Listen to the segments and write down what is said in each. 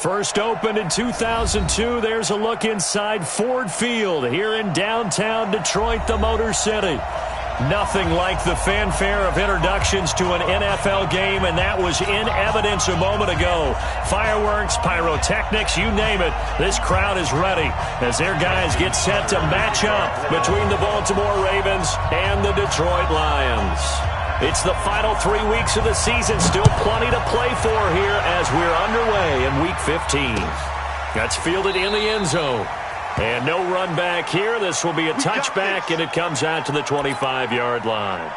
First opened in 2002. There's a look inside Ford Field here in downtown Detroit, the Motor City. Nothing like the fanfare of introductions to an NFL game, and that was in evidence a moment ago. Fireworks, pyrotechnics, you name it. This crowd is ready as their guys get set to match up between the Baltimore Ravens and the Detroit Lions. It's the final 3 weeks of the season. Still plenty to play for here as we're underway in Week 15. That's fielded in the end zone. And no run back here. This will be a touchback, and it comes out to the 25-yard line.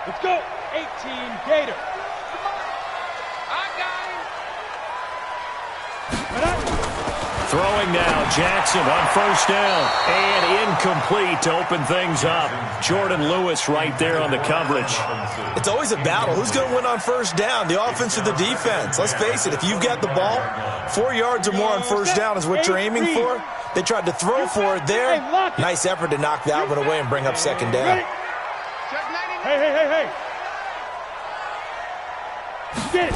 Let's go. 18 Gator. I got him. Throwing now, Jackson on first down. And incomplete to open things up. Jordan Lewis right there on the coverage. It's always a battle. Who's going to win on first down, the offense or the defense? Let's face it, if you've got the ball, 4 yards or more on first down is what you're aiming for. They tried to throw for it there. Nice effort to knock that one away and bring up second down. Hey. Get it.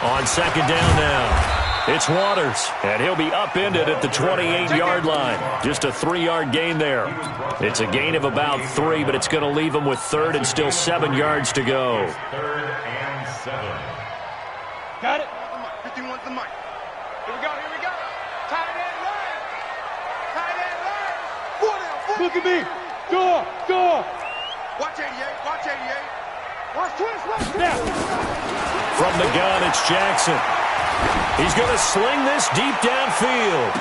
On second down now. It's Waters, and he'll be upended at the 28-yard line. Just a 3-yard gain there. It's a gain of about 3, but it's going to leave him with third and still 7 yards to go. Third and 7. Got it. 51's the mic. Here we go. Tight end line. Look at me. Go. Watch 88. Watch twist. Now. From the gun, it's Jackson. He's going to sling this deep downfield.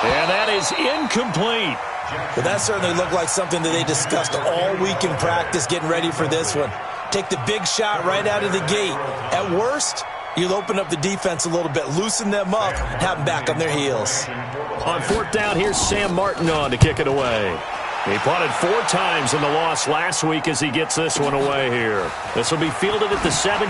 And that is incomplete. But that certainly looked like something that they discussed all week in practice getting ready for this one. Take the big shot right out of the gate. At worst, you'll open up the defense a little bit, loosen them up, and have them back on their heels. On fourth down, here's Sam Martin on to kick it away. He punted 4 times in the loss last week as he gets this one away here. This will be fielded at the 17.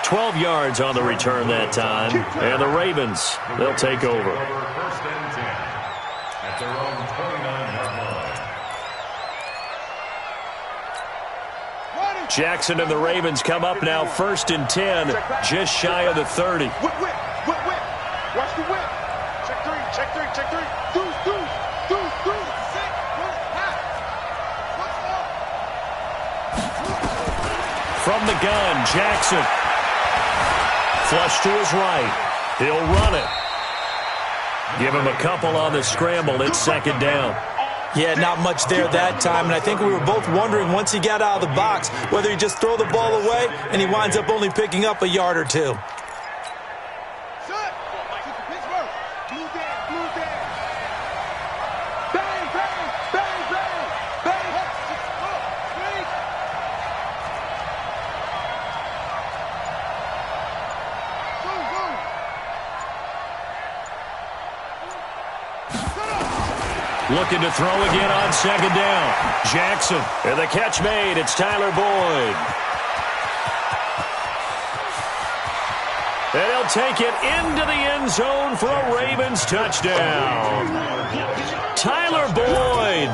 12 yards on the return that time. And the Ravens, they'll take over. First and 10 at their own 29-yard line. Jackson and the Ravens come up now first and 10, just shy of the 30. Whip. Watch the whip. Check three. Deuce. From the gun, Jackson. Flush to his right. He'll run it. Give him a couple on the scramble. It's second down. Yeah, not much there that time, and I think we were both wondering once he got out of the box whether he just throw the ball away and he winds up only picking up a yard or two. Looking to throw again on second down. Jackson. And the catch made. It's Tyler Boyd. And he'll take it into the end zone for a Ravens touchdown. Tyler Boyd.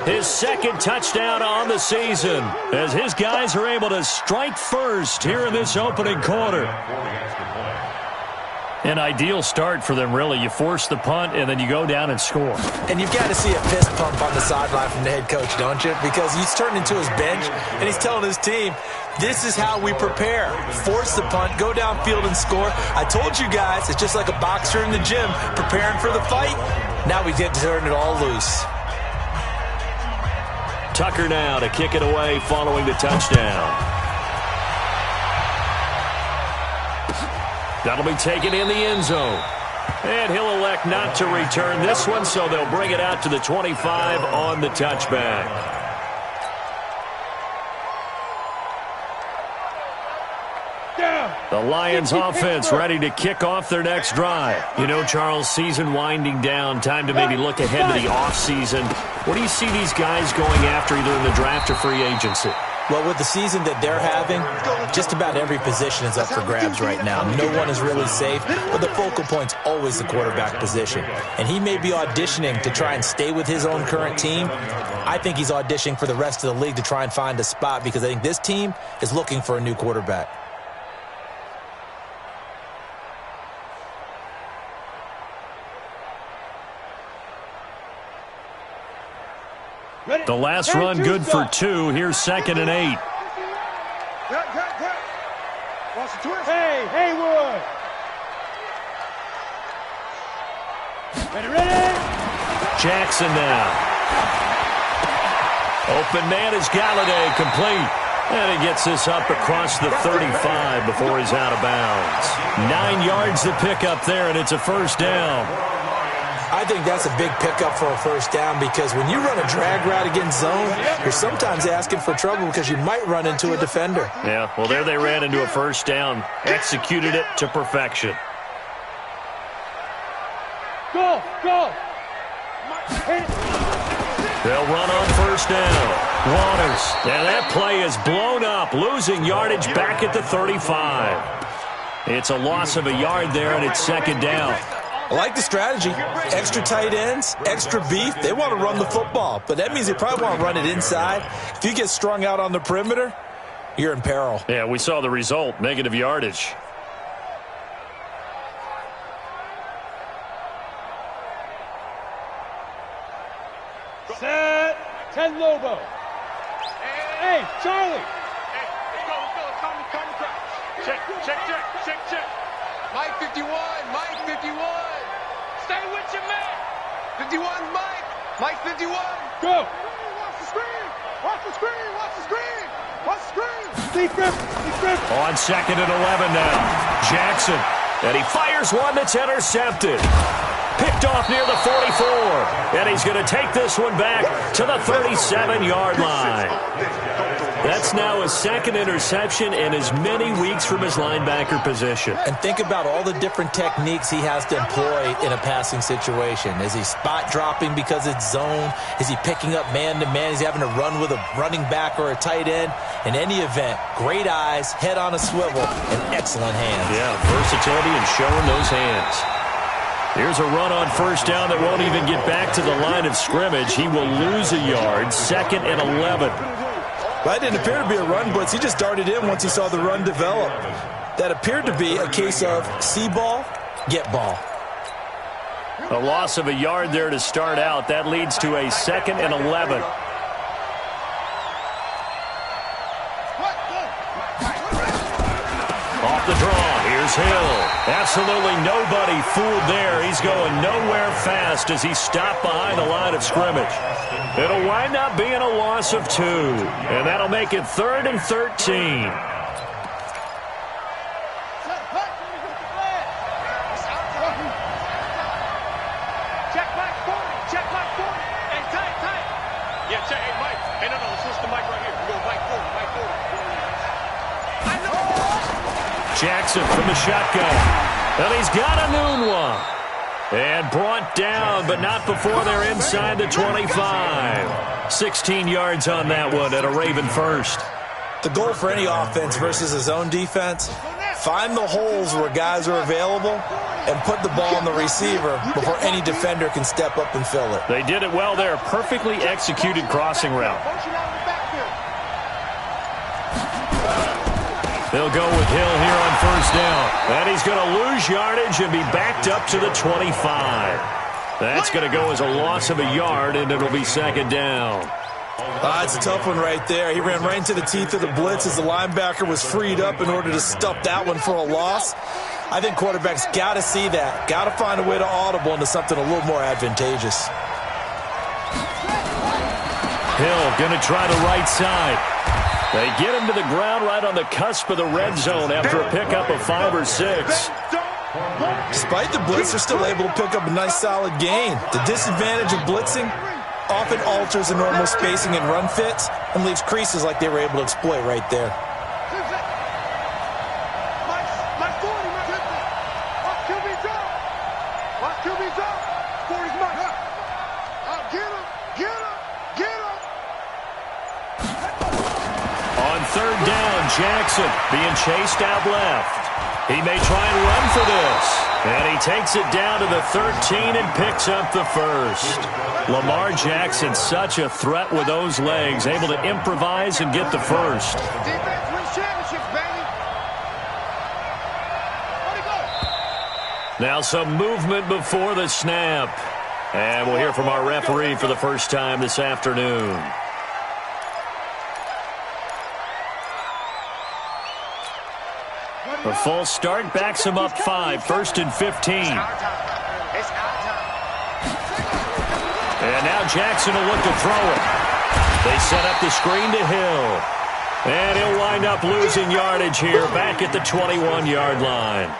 His second touchdown on the season as his guys are able to strike first here in this opening quarter. An ideal start for them, really. You force the punt, and then you go down and score. And you've got to see a fist pump on the sideline from the head coach, don't you? Because he's turning to his bench, and he's telling his team, this is how we prepare. Force the punt, go downfield and score. I told you guys, it's just like a boxer in the gym preparing for the fight. Now we get to turn it all loose. Tucker now to kick it away following the touchdown. That'll be taken in the end zone. And he'll elect not to return this one, so they'll bring it out to the 25 on the touchback. The Lions offense ready to kick off their next drive. You know, Charles, season winding down, time to maybe look ahead to the offseason. What do you see these guys going after either in the draft or free agency? Well, with the season that they're having, just about every position is up for grabs right now. No one is really safe, but the focal point's always the quarterback position. And he may be auditioning to try and stay with his own current team. I think he's auditioning for the rest of the league to try and find a spot because I think this team is looking for a new quarterback. The last run good for 2. Here's 2nd and 8. Hey, Haywood. Ready? Jackson now. Open man is Galladay, complete. And he gets this up across the 35 before he's out of bounds. 9 yards to pick up there, and it's a first down. I think that's a big pickup for a first down because when you run a drag route against zone, you're sometimes asking for trouble because you might run into a defender. Yeah, well, there they ran into a first down. Executed it to perfection. Go! They'll run on first down. Waters. And that play is blown up, losing yardage back at the 35. It's a loss of a yard there, and it's 2nd down. I like the strategy. Extra tight ends, extra beef. They want to run the football, but that means they probably want to run it inside. If you get strung out on the perimeter, you're in peril. Yeah, we saw the result, negative yardage. Set. 10 Lobo. Hey, Charlie. Hey, let's go. Check. Mike 51. Stay with your man. 51's Mike 51. Go. Watch the screen. Steve Griffin. On 2nd and 11 now. Jackson. And he fires one that's intercepted. Picked off near the 44. And he's going to take this one back to the 37-yard line. That's now his 2nd interception in as many weeks from his linebacker position. And think about all the different techniques he has to employ in a passing situation. Is he spot dropping because it's zone? Is he picking up man-to-man? Is he having to run with a running back or a tight end? In any event, great eyes, head on a swivel, and excellent hands. Yeah, versatility and showing those hands. Here's a run on first down that won't even get back to the line of scrimmage. He will lose a yard, 2nd and 11. That didn't appear to be a run blitz. He just darted in once he saw the run develop. That appeared to be a case of see ball, get ball. A loss of a yard there to start out. That leads to a 2nd and 11. Off the draw, here's Hill. Absolutely nobody fooled there. He's going nowhere fast as he stopped behind the line of scrimmage. It'll wind up being a loss of 2, and that'll make it 3rd and 13. Check Mike 40. Hey, tight. Yeah, check. Hey, Mike. Hey, no, let's switch to Mike right here. We go Mike 40. I know. Jackson from the shotgun. And he's got a noon one. And brought down, but not before they're inside the 25. 16 yards on that one at a Raven first. The goal for any offense versus his own defense, find the holes where guys are available and put the ball on the receiver before any defender can step up and fill it. They did it well there. Perfectly executed crossing route. They'll go with Hill here on first down. And he's going to lose yardage and be backed up to the 25. That's going to go as a loss of a yard, and it'll be 2nd down. It's a tough one right there. He ran right into the teeth of the blitz as the linebacker was freed up in order to stuff that one for a loss. I think quarterbacks got to see that. Got to find a way to audible into something a little more advantageous. Hill going to try the right side. They get him to the ground right on the cusp of the red zone after a pickup of 5 or 6. Despite the blitz, they're still able to pick up a nice solid gain. The disadvantage of blitzing often alters the normal spacing and run fits and leaves creases like they were able to exploit right there. third down. Jackson being chased out left. He may try and run for this. And he takes it down to the 13 and picks up the first. Lamar Jackson, such a threat with those legs, able to improvise and get the first. Defense wins championships, baby. Where'd he go? Now some movement before the snap. And we'll hear from our referee for the first time this afternoon. A false start backs him up 5, 1st and 15. And now Jackson will look to throw it. They set up the screen to Hill. And he'll wind up losing yardage here back at the 21-yard line.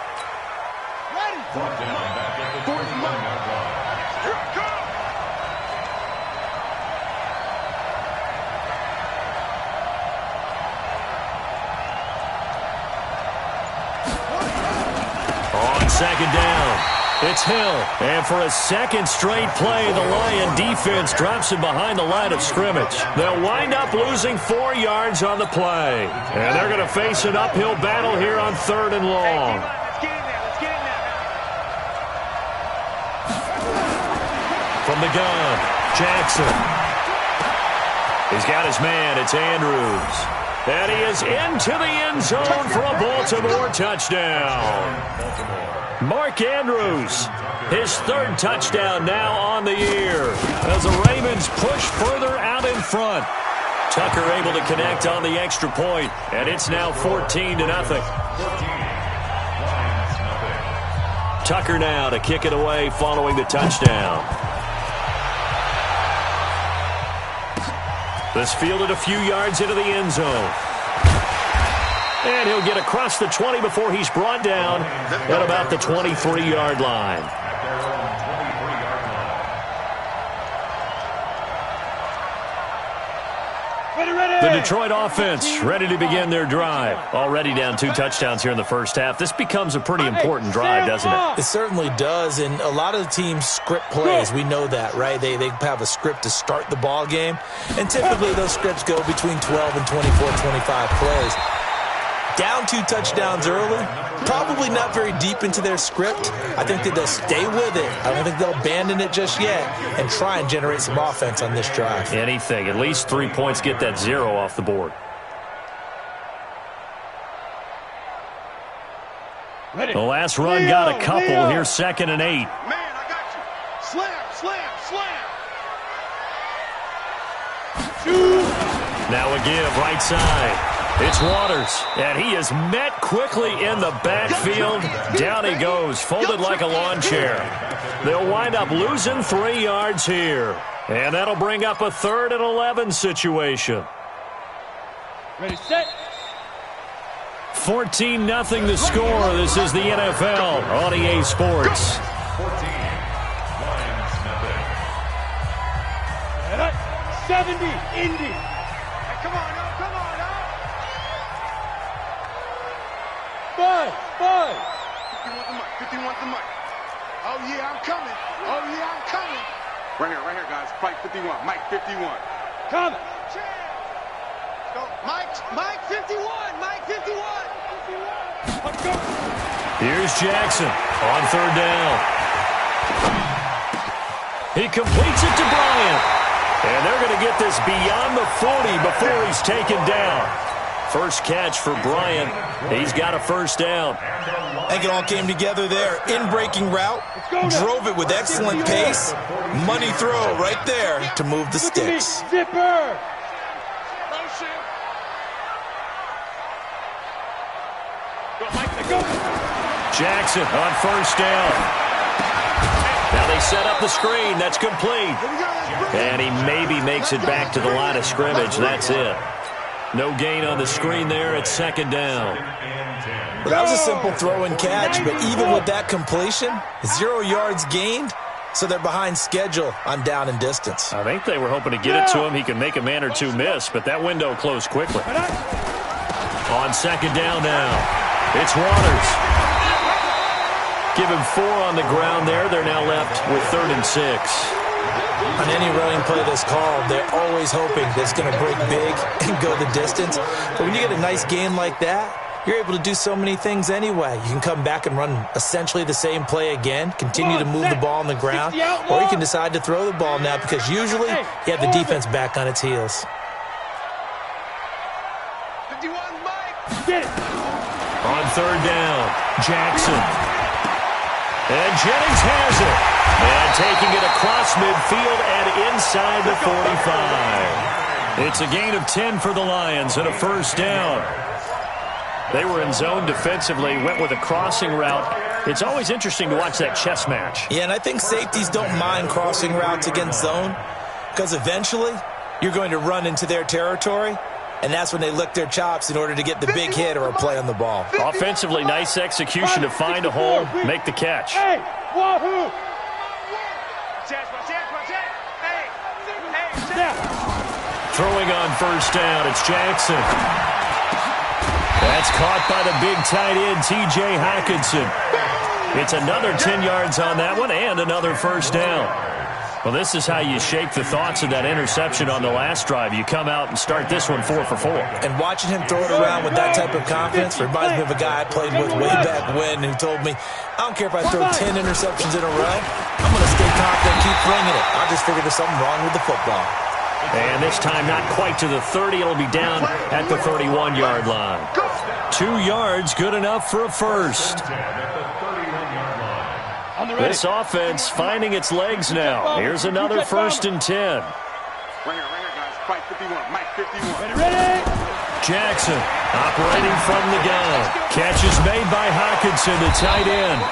Second down. It's Hill. And for a second straight play, the Lion defense drops him behind the line of scrimmage. They'll wind up losing 4 yards on the play. And they're going to face an uphill battle here on 3rd and long. Let's get in there. Let's get in there. From the gun, Jackson. He's got his man. It's Andrews. And he is into the end zone for a Baltimore touchdown. Mark Andrews, his 3rd touchdown now on the year as the Ravens push further out in front. Tucker able to connect on the extra point, and it's now 14-0. Tucker now to kick it away following the touchdown. This fielded a few yards into the end zone. And he'll get across the 20 before he's brought down at about the 23-yard line. The Detroit offense ready to begin their drive. Already down 2 touchdowns here in the first half. This becomes a pretty important drive, doesn't it? It certainly does, and a lot of the teams script plays. We know that, right? They have a script to start the ball game, and typically those scripts go between 12 and 24, 25 plays. Down 2 touchdowns early, probably not very deep into their script. I think that they'll stay with it. I don't think they'll abandon it just yet and try and generate some offense on this drive. Anything. At least 3 points, get that 0 off the board. The last run got a couple. Here's 2nd and 8. Man, I got you. Slam, slam, slam. Now a give, right side. It's Waters, and he is met quickly in the backfield. Down he goes, folded like a lawn chair. They'll wind up losing 3 yards here. And that'll bring up a 3rd and 11 situation. Ready, set. 14-0 the score. This is the NFL on EA Sports. 70, Indy. Hey, come on, now, come on, now. 5. 50 wants the mic. Oh, yeah, I'm coming. Oh, yeah, I'm coming. Right here, guys. Fight 51. Mike 51. Coming. Go. Mike 51. Mike 51. Let's go. Here's Jackson on 3rd down. He completes it to Bryant. And they're going to get this beyond the 40 before he's taken down. First catch for Bryant. He's got a first down. I think it all came together there. In-breaking route, drove it with excellent pace. Money throw right there to move the sticks. Zipper. Jackson on first down. Now they set up the screen. That's complete. And he maybe makes it back to the line of scrimmage. That's it. No gain on the screen there at 2nd down. Well, that was a simple throw and catch, but even with that completion, 0 yards gained, so they're behind schedule on down and distance. I think they were hoping to get it to him. He could make a man or two miss, but that window closed quickly. On 2nd down now, it's Waters. Give him 4 on the ground there. They're now left with 3rd and 6. On any running play that's called, they're always hoping that it's going to break big and go the distance. But when you get a nice gain like that, you're able to do so many things anyway. You can come back and run essentially the same play again, continue to move the ball on the ground, or you can decide to throw the ball now because usually you have the defense back on its heels. 51, Mike. Get it. On third down, Jackson. And Jennings has it. And taking it across midfield and inside the 45. It's a gain of 10 for the Lions and a first down. They were in zone defensively, went with a crossing route. It's always interesting to watch that chess match. Yeah, and I think safeties don't mind crossing routes against zone because eventually you're going to run into their territory, and that's when they lick their chops in order to get the big hit or a play on the ball. Offensively, nice execution to find a hole, make the catch. Hey, wahoo! Throwing on first down, it's Jackson. That's caught by the big tight end, T.J. Hockenson. It's another 10 yards on that one and another first down. Well, this is how you shape the thoughts of that interception on the last drive. You come out and start this one 4 for 4. And watching him throw it around with that type of confidence reminds me of a guy I played with way back when who told me, I don't care if I throw 10 interceptions in a row, I'm going to stay confident and keep flinging it. I just figured there's something wrong with the football. And this time not quite to the 30. It'll be down at the 31-yard line. 2 yards, good enough for a first. This offense finding its legs now. Here's another 1st and 10. Right here, guys. Fight 51. Mike 51. Ready? Jackson operating from the gun. Catch is made by Hockenson, the tight end.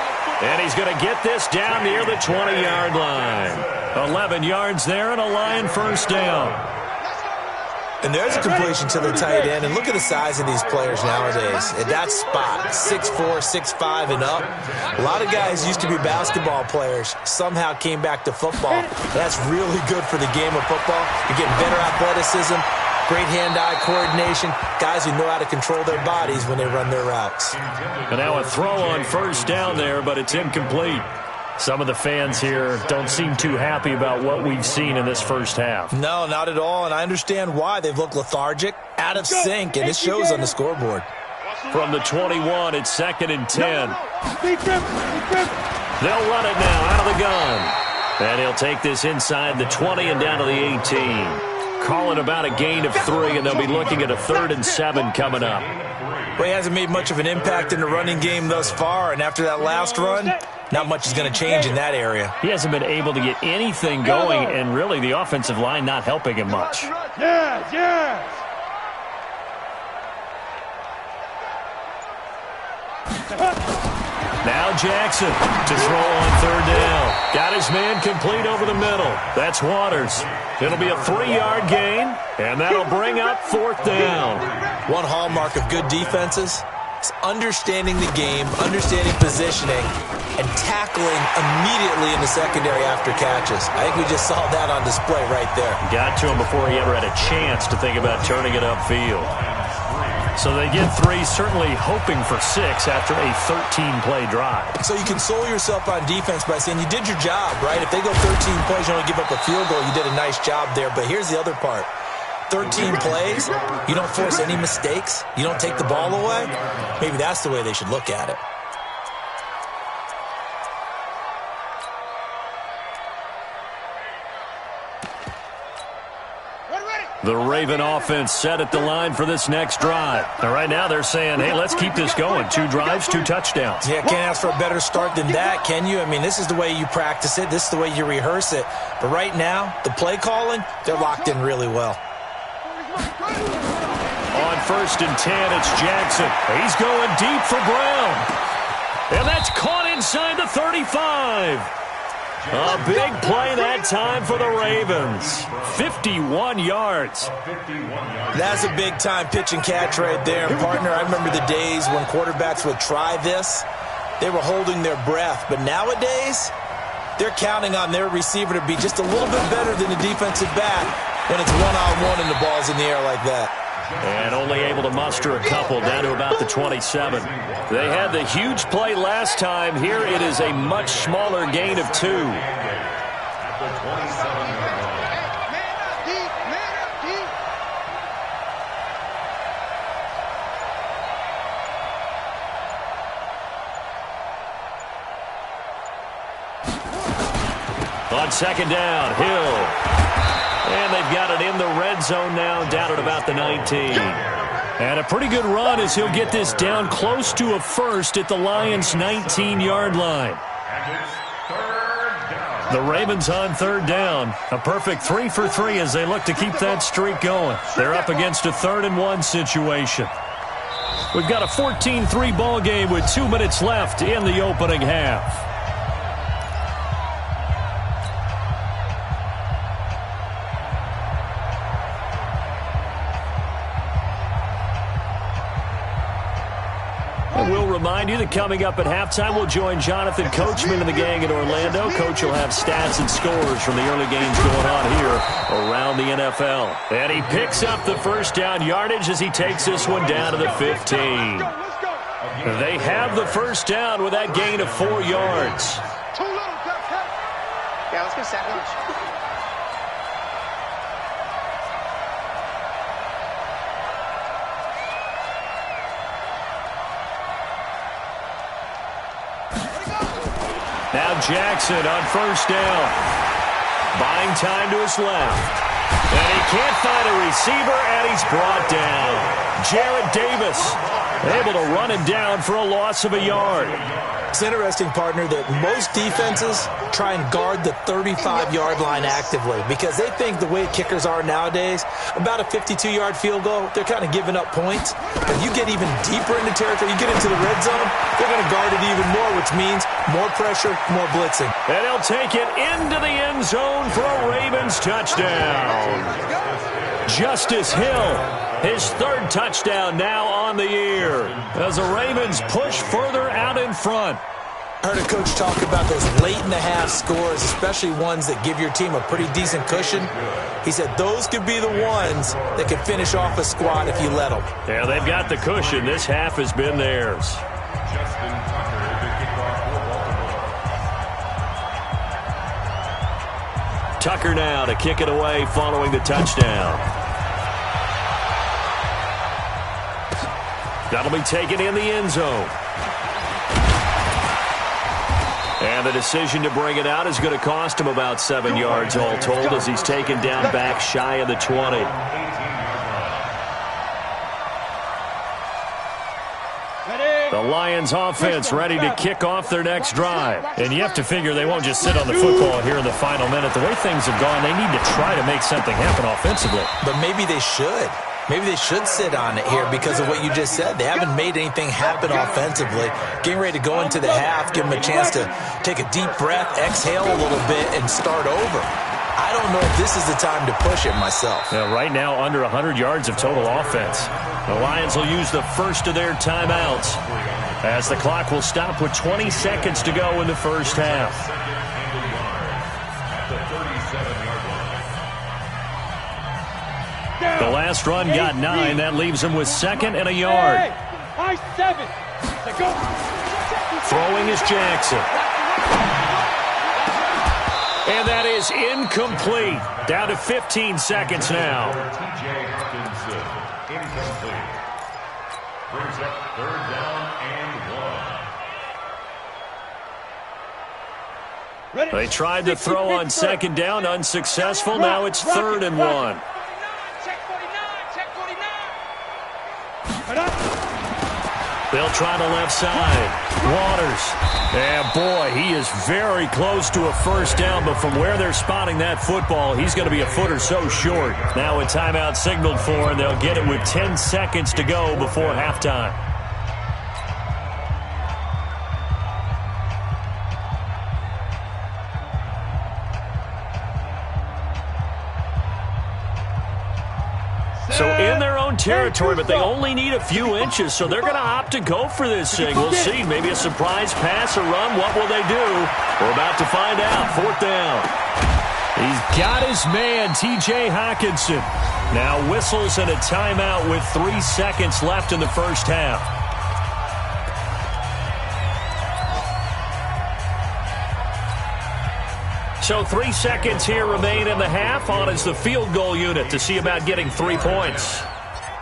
And he's going to get this down near the 20-yard line. 11 yards there and a Lion first down. And there's a completion to the tight end. And look at the size of these players nowadays. At that spot, 6'4", 6'5", and up. A lot of guys used to be basketball players, somehow came back to football. That's really good for the game of football. You're getting better athleticism, great hand-eye coordination, guys who know how to control their bodies when they run their routes. And now a throw on first down there, but it's incomplete. Some of the fans here don't seem too happy about what we've seen in this first half. No, not at all, and I understand why. They've looked lethargic, out of sync, and it shows on the scoreboard. From the 21, it's 2nd and 10. Speed grip. They'll run it now out of the gun. And he'll take this inside the 20 and down to the 18. Calling about a gain of 3, and they'll be looking at a 3rd and 7 coming up. Well, he hasn't made much of an impact in the running game thus far, and after that last run, not much is going to change in that area. He hasn't been able to get anything going, and really the offensive line not helping him much. Yes. Now Jackson to throw on 3rd down. Got his man complete over the middle. That's Waters. It'll be a 3-yard gain, and that'll bring up 4th down. One hallmark of good defenses is understanding the game, understanding positioning, and tackling immediately in the secondary after catches. I think we just saw that on display right there. Got to him before he ever had a chance to think about turning it upfield. So they get 3, certainly hoping for 6 after a 13-play drive. So you console yourself on defense by saying you did your job, right? If they go 13 plays, you only give up a field goal, you did a nice job there. But here's the other part. 13 plays, you don't force any mistakes, you don't take the ball away. Maybe that's the way they should look at it. The Raven offense set at the line for this next drive. And right now they're saying, hey, let's keep this going. 2 drives, 2 touchdowns. Yeah, can't ask for a better start than that, can you? I mean, this is the way you practice it. This is the way you rehearse it. But right now, the play calling, they're locked in really well. On 1st and 10, it's Jackson. He's going deep for Brown. And that's caught inside the 35. A big play that time for the Ravens. 51 yards. That's a big-time pitch and catch right there. And, partner, I remember the days when quarterbacks would try this. They were holding their breath. But nowadays, they're counting on their receiver to be just a little bit better than the defensive back when it's one-on-one and the ball's in the air like that. And only able to muster a couple down to about the 27. They had the huge play last time. Here it is a much smaller gain of 2. 27-yard line. Man up, deep, man up, deep. On second down, Hill. And they've got it in the red zone now, down at about the 19. And a pretty good run as he'll get this down close to a first at the Lions' 19-yard line. And it's third down. The Ravens on third down. A perfect 3 for 3 as they look to keep that streak going. They're up against a 3rd-and-1 situation. We've got a 14-3 ball game with 2 minutes left in the opening half. We'll remind you that coming up at halftime, we'll join Jonathan Coachman and the gang in Orlando. Coach will have stats and scores from the early games going on here around the NFL. And he picks up the first down yardage as he takes this one down to the 15. They have the first down with that gain of 4 yards. Too little, cut. Yeah, let's go sack lunch. Now Jackson on first down. Buying time to his left. And he can't find a receiver, and he's brought down. Jarrett Davis able to run him down for a loss of a yard. It's interesting, partner, that most defenses try and guard the 35-yard line actively because they think the way kickers are nowadays, about a 52-yard field goal, they're kind of giving up points. But you get even deeper into territory, you get into the red zone, they're going to guard it even more, which means more pressure, more blitzing. And he'll take it into the end zone for a Ravens touchdown. Justice Hill, his 3rd touchdown now on the year as the Ravens push further out in front. I heard a coach talk about those late-in-the-half scores, especially ones that give your team a pretty decent cushion. He said those could be the ones that could finish off a squad if you let them. Yeah, they've got the cushion. This half has been theirs. Justin Tucker to kick off for Baltimore. Tucker now to kick it away following the touchdown. That'll be taken in the end zone. And the decision to bring it out is going to cost him about 7 yards all told as he's taken down back shy of the 20. The Lions offense ready to kick off their next drive. And you have to figure they won't just sit on the football here in the final minute. The way things have gone, they need to try to make something happen offensively. But maybe they should. Maybe they should sit on it here because of what you just said. They haven't made anything happen offensively. Getting ready to go into the half, give them a chance to take a deep breath, exhale a little bit, and start over. I don't know if this is the time to push it myself. Yeah, right now, under 100 yards of total offense. The Lions will use the first of their timeouts as the clock will stop with 20 seconds to go in the first half. The last run got 9. That leaves him with 2nd and a yard. High 7. Go. Throwing is Jackson. And that is incomplete. Down to 15 seconds now. T.J. Hawkinson, incomplete. Brings up 3rd down and 1. They tried to throw on 2nd down, unsuccessful. Now it's 3rd and 1. They'll try the left side. Waters. And boy, he is very close to a first down, but from where they're spotting that football, he's going to be a foot or so short. Now a timeout signaled for, and they'll get it with 10 seconds to go before halftime. So in their own territory, but they only need a few inches, so they're going to opt to go for this thing. We'll see. Maybe a surprise pass or run. What will they do? We're about to find out. 4th down. He's got his man, T.J. Hawkinson. Now whistles and a timeout with 3 seconds left in the first half. So 3 seconds here remain in the half. On is the field goal unit to see about getting 3 points.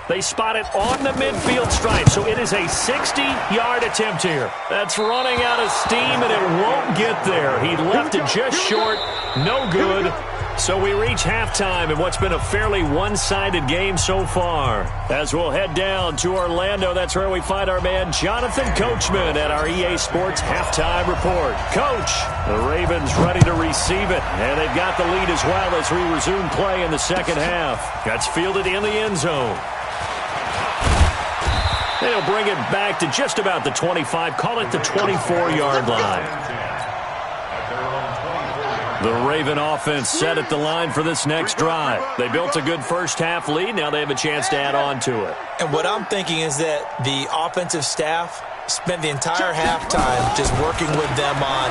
They spot it on the midfield stripe, so it is a 60-yard attempt here. That's running out of steam, and it won't get there. He left it just short. No good. So we reach halftime in what's been a fairly one-sided game so far. As we'll head down to Orlando, that's where we find our man Jonathan Coachman at our EA Sports Halftime Report. Coach, the Ravens ready to receive it, and they've got the lead as well as we resume play in the second half. That's fielded in the end zone. They'll bring it back to just about the 25, call it the 24-yard line. The Raven offense set at the line for this next drive. They built a good first-half lead. Now they have a chance to add on to it. And what I'm thinking is that the offensive staff spent the entire halftime just working with them on,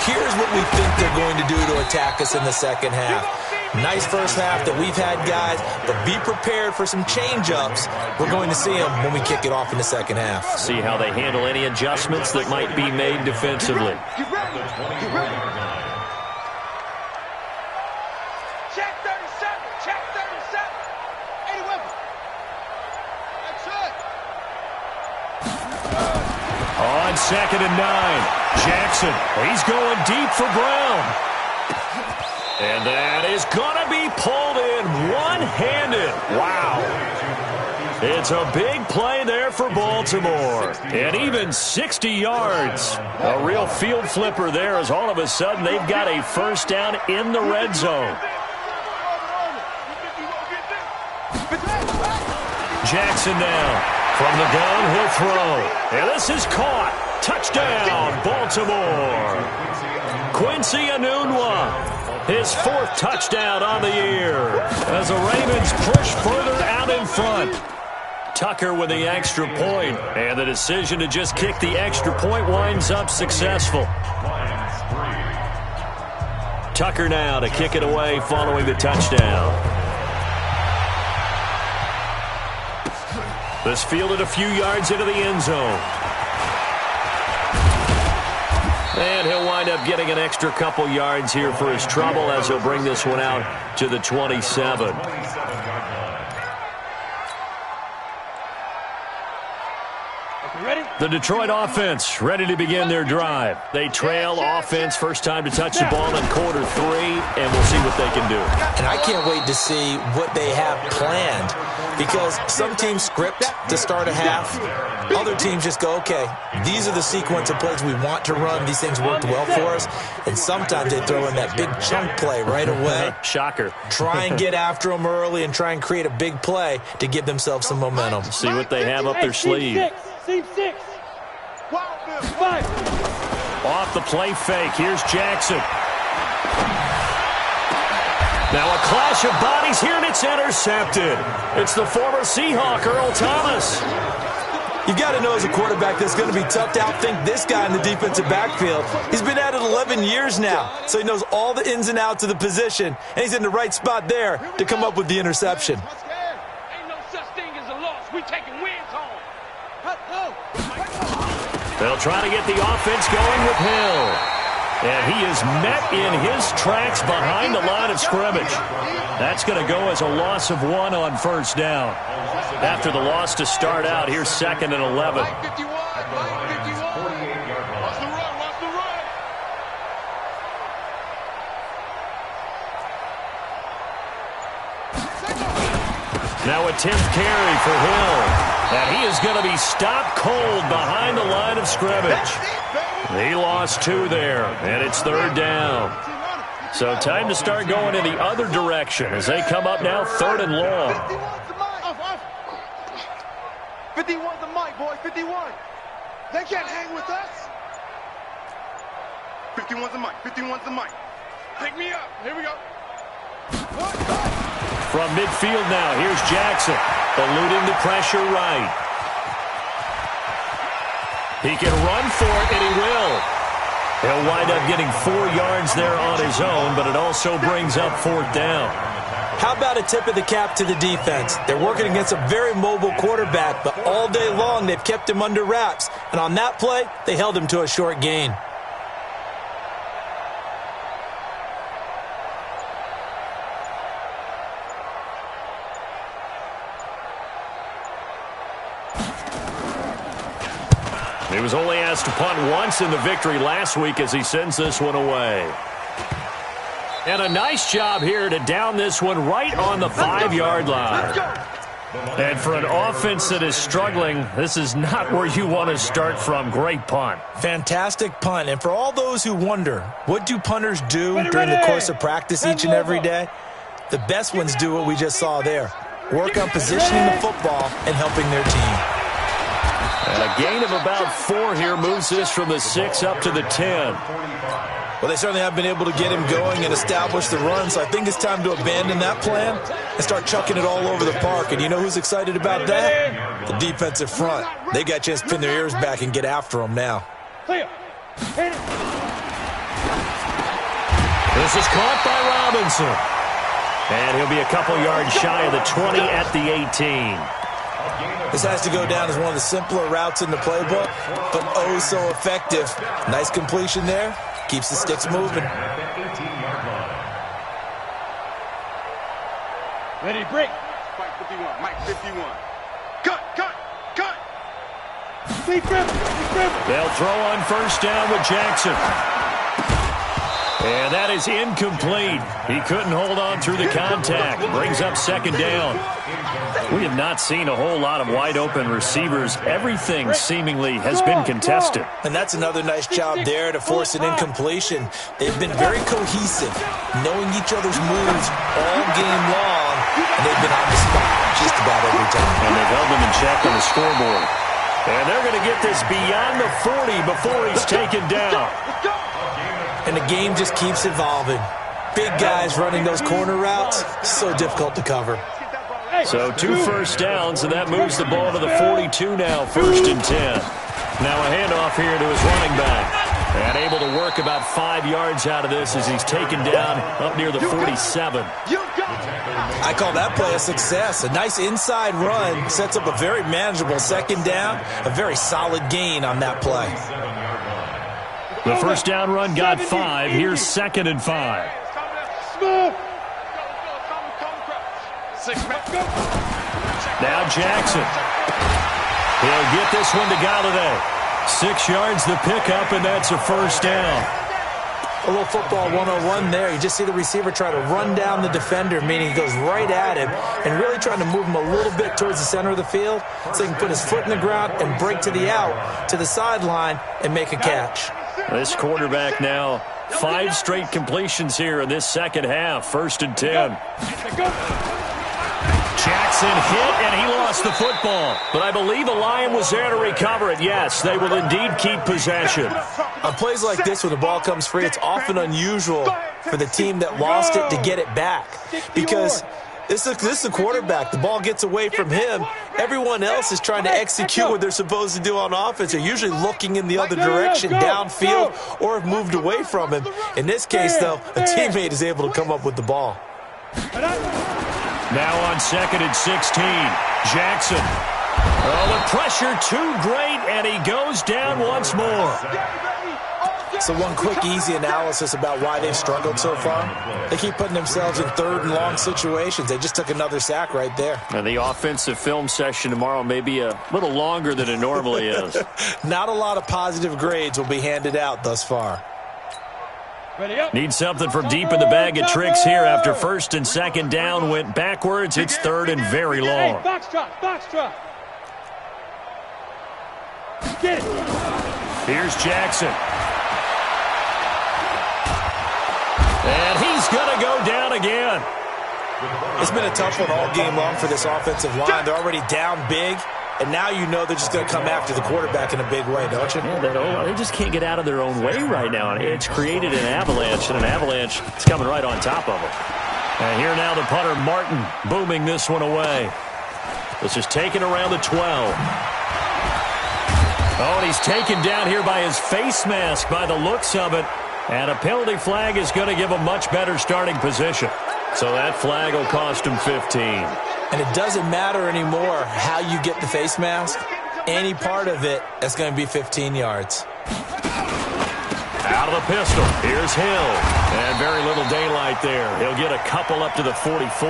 here's what we think they're going to do to attack us in the second half. Nice first half that we've had, guys, but be prepared for some change-ups. We're going to see them when we kick it off in the second half. See how they handle any adjustments that might be made defensively. Get ready. Get ready. Check 37. Check 37. 80 weapon. That's it. On 2nd and 9, Jackson. He's going deep for Brown. And that is going to be pulled in one-handed. Wow. It's a big play there for Baltimore. And even 60 yards. A real field flipper there as all of a sudden they've got a first down in the red zone. Jackson now. From the gun, he'll throw. And this is caught. Touchdown, Baltimore. Quincy Enunwa. His 4th touchdown on the year as the Ravens push further out in front. Tucker with the extra point, and the decision to just kick the extra point winds up successful. Tucker now to kick it away following the touchdown. This fielded a few yards into the end zone. And he'll wind up getting an extra couple yards here for his trouble as he'll bring this one out to the 27. The Detroit offense ready to begin their drive. They trail offense, first time to touch the ball in quarter 3, and we'll see what they can do. And I can't wait to see what they have planned, because some teams script to start a half. Other teams just go, okay, these are the sequence of plays we want to run. These things worked well for us. And sometimes they throw in that big chunk play right away. Shocker. Try and get after them early and try and create a big play to give themselves some momentum. See what they have up their sleeve. Seam 6. Wild 5. Off the play fake. Here's Jackson. Now a clash of bodies here, and it's intercepted. It's the former Seahawk, Earl Thomas. You've got to know as a quarterback that's going to be tough to outthink this guy in the defensive backfield. He's been at it 11 years now, so he knows all the ins and outs of the position, and he's in the right spot there to come up with the interception. Ain't no such thing as a loss. We taking wins home. They'll try to get the offense going with Hill. And he is met in his tracks behind the line of scrimmage. That's going to go as a loss of 1 on first down. After the loss to start out, here's 2nd and 11. Now a 10th carry for Hill. And he is going to be stopped cold behind the line of scrimmage. He lost 2 there, and it's 3rd down. So time to start going in the other direction as they come up now 3rd and long. 51's the mic, boy. 51. They can't hang with us. 51's the mic. 51's the mic. Pick me up. Here we go. From midfield now, here's Jackson, eluding the pressure right. He can run for it, and he will. He'll wind up getting 4 yards there on his own, but it also brings up 4th down. How about a tip of the cap to the defense? They're working against a very mobile quarterback, but all day long they've kept him under wraps. And on that play, they held him to a short gain. He was only asked to punt once in the victory last week as he sends this one away. And a nice job here to down this one right on the 5-yard line. And for an offense that is struggling, this is not where you want to start from. Great punt. Fantastic punt. And for all those who wonder, what do punters do during the course of practice each and every day? The best ones do what we just saw there. Work on positioning the football and helping their team. And a gain of about 4 here moves this from the 6 up to the 10. Well, they certainly have been able to get him going and establish the run, so I think it's time to abandon that plan and start chucking it all over the park. And you know who's excited about that? The defensive front. They got a chance to pin their ears back and get after him now. This is caught by Robinson. And he'll be a couple yards shy of the 20 at the 18. This has to go down as one of the simpler routes in the playbook, but oh so effective. Nice completion there. Keeps the sticks moving. Ready, break. Mike 51, Mike 51. Cut. They'll throw on first down with Jackson. And that is incomplete. He couldn't hold on through the contact. Brings up second down. We have not seen a whole lot of wide-open receivers. Everything seemingly has been contested. And that's another nice job there to force an incompletion. They've been very cohesive, knowing each other's moves all game long, and they've been on the spot just about every time. And they've held them in check on the scoreboard. And they're going to get this beyond the 40 before he's taken down. And the game just keeps evolving. Big guys running those corner routes, so difficult to cover. So 2 first downs, and that moves the ball to the 42 now, 1st and 10. Now a handoff here to his running back. And able to work about 5 yards out of this as he's taken down up near the 47. I call that play a success. A nice inside run sets up a very manageable second down. A very solid gain on that play. The first down run got 5. Here's 2nd and 5. Now Jackson. He'll get this one to Galladay. 6 yards the pickup, and that's a first down. A little football 101 there. You just see the receiver try to run down the defender, meaning he goes right at him and really trying to move him a little bit towards the center of the field so he can put his foot in the ground and break to the out, to the sideline, and make a catch. This quarterback now 5 straight completions here in this second half. 1st and 10. Jackson hit, and he lost the football. But I believe a Lion was there to recover it. Yes, they will indeed keep possession. On plays like this, when the ball comes free, it's often unusual for the team that lost it to get it back. Because this is the quarterback. The ball gets away from him. Everyone else is trying to execute what they're supposed to do on offense. They're usually looking in the other direction, downfield, or have moved away from him. In this case, though, a teammate is able to come up with the ball. Now on 2nd and 16, Jackson. Oh, the pressure too great, and he goes down once more. So one quick, easy analysis about why they've struggled so far. They keep putting themselves in 3rd and long situations. They just took another sack right there. And the offensive film session tomorrow may be a little longer than it normally is. Not a lot of positive grades will be handed out thus far. Need something from deep in the bag of tricks here after 1st and 2nd down went backwards. It's 3rd and very long. Box drop. Get it. Here's Jackson. And he's going to go down again. It's been a tough one all game long for this offensive line. They're already down big, and now you know they're just going to come after the quarterback in a big way, don't you? Yeah, they just can't get out of their own way right now. It's created an avalanche, and an avalanche is coming right on top of them. And here now the punter, Martin, booming this one away. This is taken around the 12. Oh, and he's taken down here by his face mask by the looks of it. And a penalty flag is going to give him much better starting position. So that flag will cost him 15. And it doesn't matter anymore how you get the face mask. Any part of it, that's going to be 15 yards. Out of the pistol. Here's Hill. And very little daylight there. He'll get a couple up to the 44.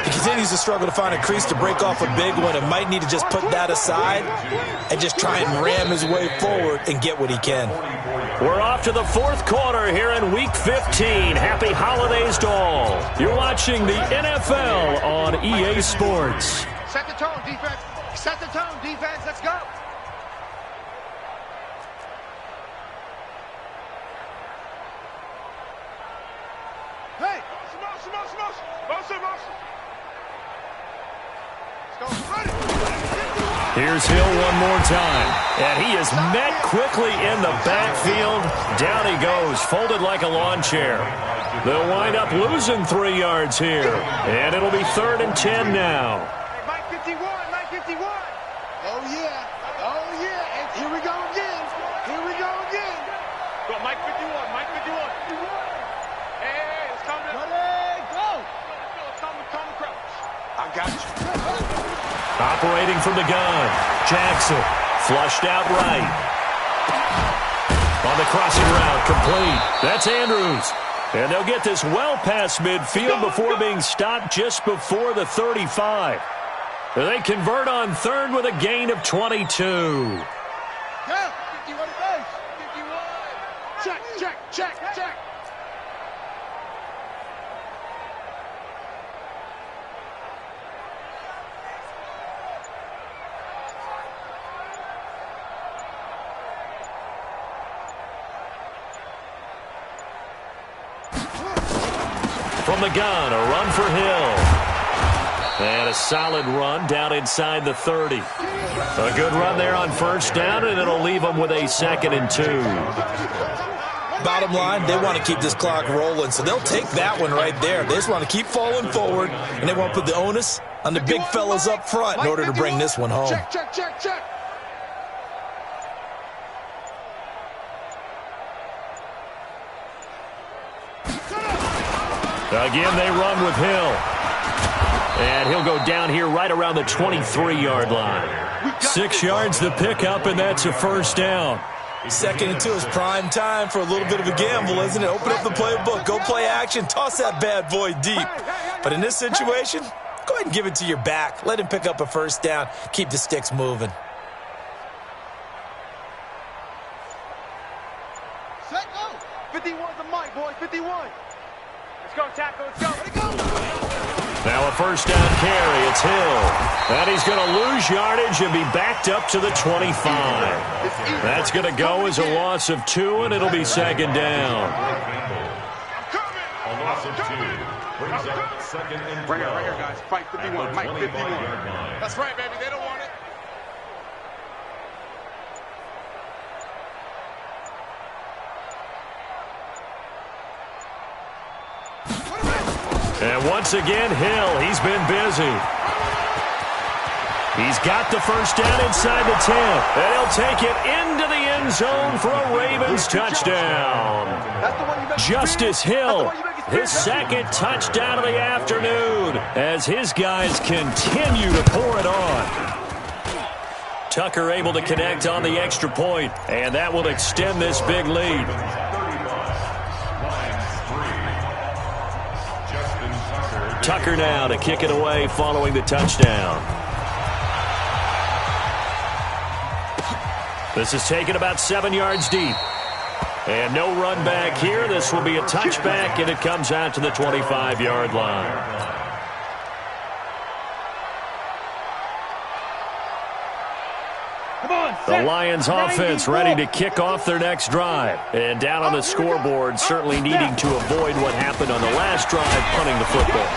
You continues to struggle to find a crease to break off a big one and might need to just put that aside and just try and ram his way forward and get what he can. We're off to the fourth quarter here in Week 15. Happy holidays to all. You're watching the NFL on EA Sports. Set the tone, defense. Set the tone, defense. Let's go. Hey, motion. Let's go. Run it. Here's Hill one more time. And he is met quickly in the backfield. Down he goes, folded like a lawn chair. They'll wind up losing 3 yards here. And it'll be 3rd and 10 now. Hey, Mike 51. Oh, yeah. And here we go again. Go, Mike 51. Hey, it's coming. Ready, go. It's coming, crouch. I got you. Operating from the gun. Jackson flushed out right. On the crossing route, complete. That's Andrews. And they'll get this well past midfield before being stopped just before the 35. They convert on 3rd with a gain of 22. Yeah, 51 base. 51. Check. From the gun, a run for Hill. And a solid run down inside the 30. A good run there on 1st down, and it'll leave them with a 2nd and 2. Bottom line, they want to keep this clock rolling, so they'll take that one right there. They just want to keep falling forward, and they want to put the onus on the big fellas up front in order to bring this one home. Check. Again, they run with Hill. And he'll go down here right around the 23-yard line. 6 yards the pickup, and that's a 1st down. 2nd and 2 is prime time for a little bit of a gamble, isn't it? Open up the playbook, go play action, toss that bad boy deep. But in this situation, go ahead and give it to your back. Let him pick up a 1st down. Keep the sticks moving. Set, go. 51's the mic, boy. 51. Let's go, tackle. Let's go. Now a 1st down carry. It's Hill. And he's going to lose yardage and be backed up to the 25. That's going to go as a loss of 2, and it'll be 2nd down. A loss of 2. Brings up 2nd and 12. Right here, guys. Fight 51. Mike 51. That's right, baby. They don't want it. And once again, Hill, he's been busy. He's got the 1st down inside the 10. And he'll take it into the end zone for a Ravens touchdown. Justice Hill, his 2nd touchdown of the afternoon as his guys continue to pour it on. Tucker able to connect on the extra point, and that will extend this big lead. Tucker now to kick it away following the touchdown. This is taken about 7 yards deep. And no run back here. This will be a touchback, and it comes out to the 25-yard line. The Lions offense ready to kick off their next drive. And down on the scoreboard, certainly needing to avoid what happened on the last drive, punting the football.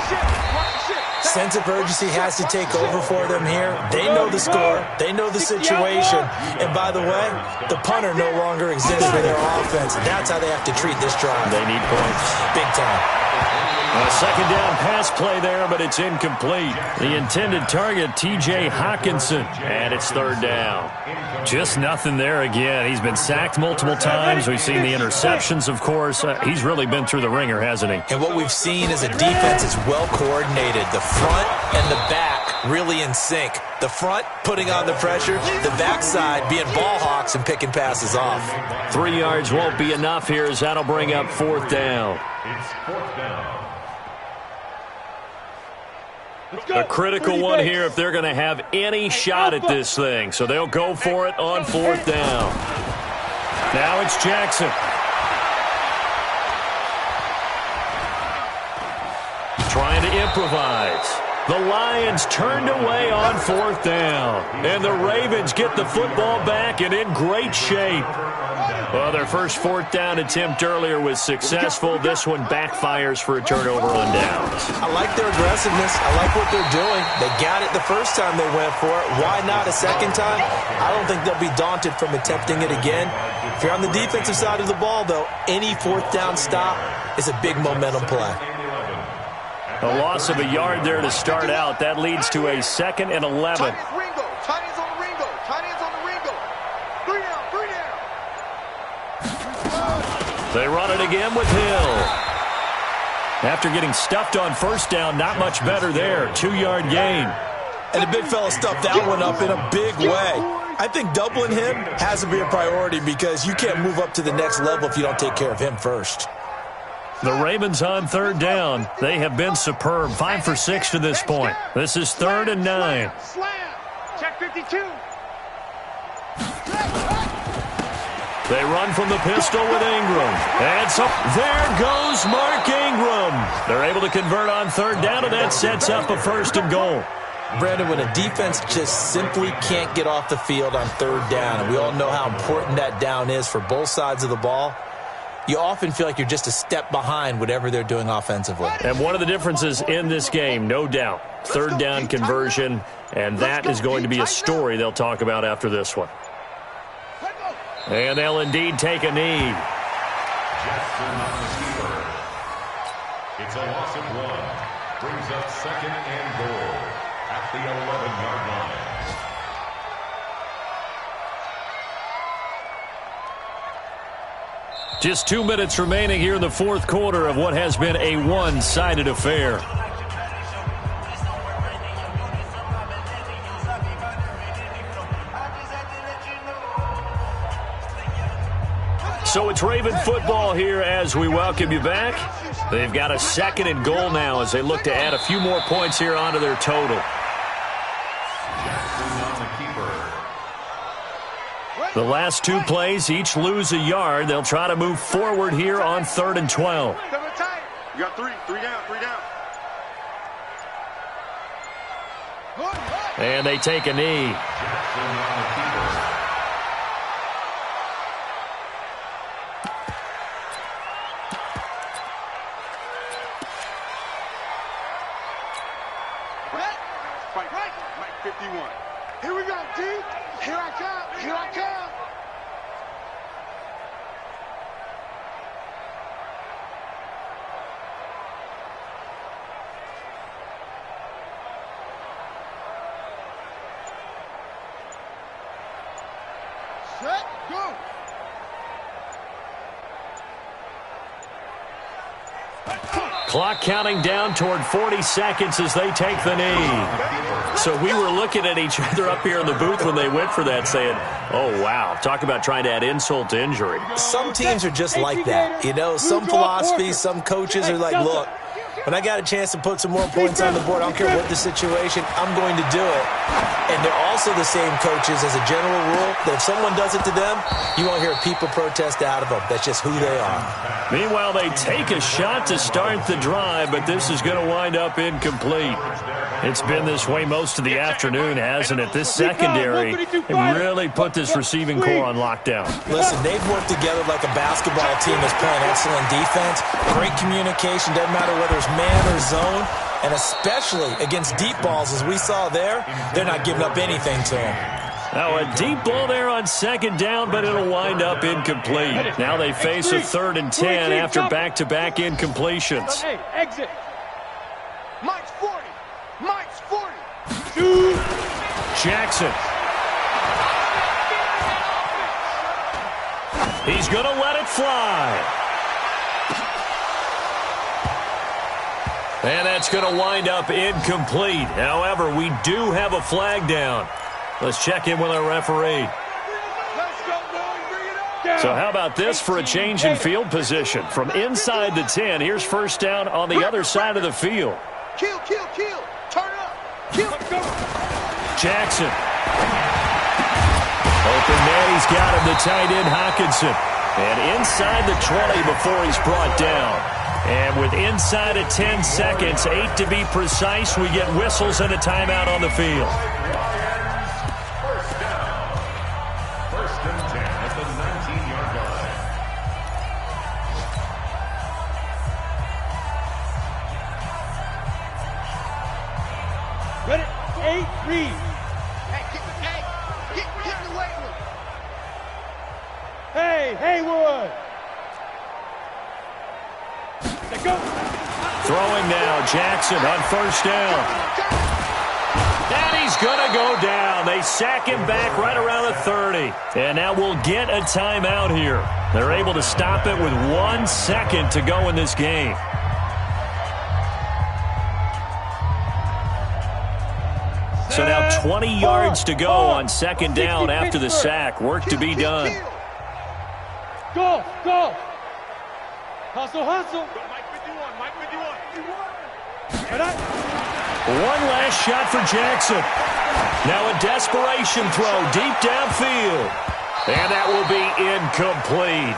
Sense of urgency has to take over for them here. They know the score. They know the situation. And by the way, the punter no longer exists for their offense. That's how they have to treat this drive. They need points. Big time. A 2nd down pass play there, but it's incomplete. The intended target, T.J. Hawkinson, and it's 3rd down. Just nothing there again. He's been sacked multiple times. We've seen the interceptions, of course. He's really been through the ringer, hasn't he? And what we've seen is a defense that's well coordinated. The front and the back really in sync. The front putting on the pressure, the backside being ball hawks and picking passes off. 3 yards won't be enough here as that'll bring up 4th down. It's 4th down. A critical one here if they're going to have any shot at this thing. So they'll go for it on 4th down. Now it's Jackson. Trying to improvise. The Lions turned away on 4th down. And the Ravens get the football back and in great shape. Well, their first 4th down attempt earlier was successful. This one backfires for a turnover on downs. I like their aggressiveness. I like what they're doing. They got it the first time they went for it. Why not a second time? I don't think they'll be daunted from attempting it again. If you're on the defensive side of the ball, though, any 4th down stop is a big momentum play. A loss of a yard there to start out. That leads to a 2nd and 11. They run it again with Hill. After getting stuffed on 1st down, not much better there. 2-yard gain. And the big fella stuffed that one up in a big way. I think doubling him has to be a priority because you can't move up to the next level if you don't take care of him first. The Ravens on 3rd down. They have been superb. 5 for 6 to this point. This is 3rd and 9. Check 52. They run from the pistol with Ingram. And so there goes Mark Ingram. They're able to convert on 3rd down, and that sets up a 1st and goal. Brandon, when a defense just simply can't get off the field on 3rd down, and we all know how important that down is for both sides of the ball, you often feel like you're just a step behind whatever they're doing offensively. And one of the differences in this game, no doubt, 3rd down conversion, and that is going to be a story they'll talk about after this one. And they'll indeed take a knee. It's a loss of 1. Brings up 2nd and goal at the 11-yard line. Just 2 minutes remaining here in the 4th quarter of what has been a one-sided affair. So it's Raven football here as we welcome you back. They've got a 2nd and goal now as they look to add a few more points here onto their total. The last 2 plays each lose a yard. They'll try to move forward here on 3rd and 12. You got 3 down. And they take a knee. Mike 51. Here we go, D. Here I come. Here I come. Set, go. Clock counting down toward 40 seconds as they take the knee. So we were looking at each other up here in the booth when they went for that saying, oh, wow, talk about trying to add insult to injury. Some teams are just like that. You know, some philosophies, some coaches are like, look, when I got a chance to put some more points on the board, I don't care what the situation, I'm going to do it. And they're also the same coaches as a general rule that if someone does it to them, you won't hear people protest out of them. That's just who they are. Meanwhile, they take a shot to start the drive, but this is going to wind up incomplete. It's been this way most of the afternoon, hasn't it? This secondary really put this receiving core on lockdown. Listen, they've worked together like a basketball team that's playing excellent defense. Great communication, doesn't matter whether it's man or zone. And especially against deep balls, as we saw there, they're not giving up anything to them. Now a deep ball there on 2nd down, but it'll wind up incomplete. Now they face a 3rd and 10 after back-to-back incompletions. Hey, exit. Mike's 40. Mike's 40. Jackson. He's going to let it fly. And that's going to wind up incomplete. However, we do have a flag down. Let's check in with our referee. So how about this for a change in field position? From inside the 10, here's 1st down on the other side of the field. Kill. Turn up. Jackson. Open man, he's got him, the tight end Hawkinson. And inside the 20 before he's brought down. And with inside of 10 seconds, 8 to be precise, we get whistles and a timeout on the field. First down. First and 10 at the 19-yard line. Ready? 8, read. Get the weight room. Hey, Haywood. Let's go. Throwing now, Jackson on first down. And he's going to go down. They sack him back right around the 30. And now we'll get a timeout here. They're able to stop it with 1 second to go in this game. So now 20 yards to go on second down after the sack. Work to be done. Go. Hustle. Mike 51, Mike 51. One last shot for Jackson. Now a desperation throw deep downfield. And that will be incomplete.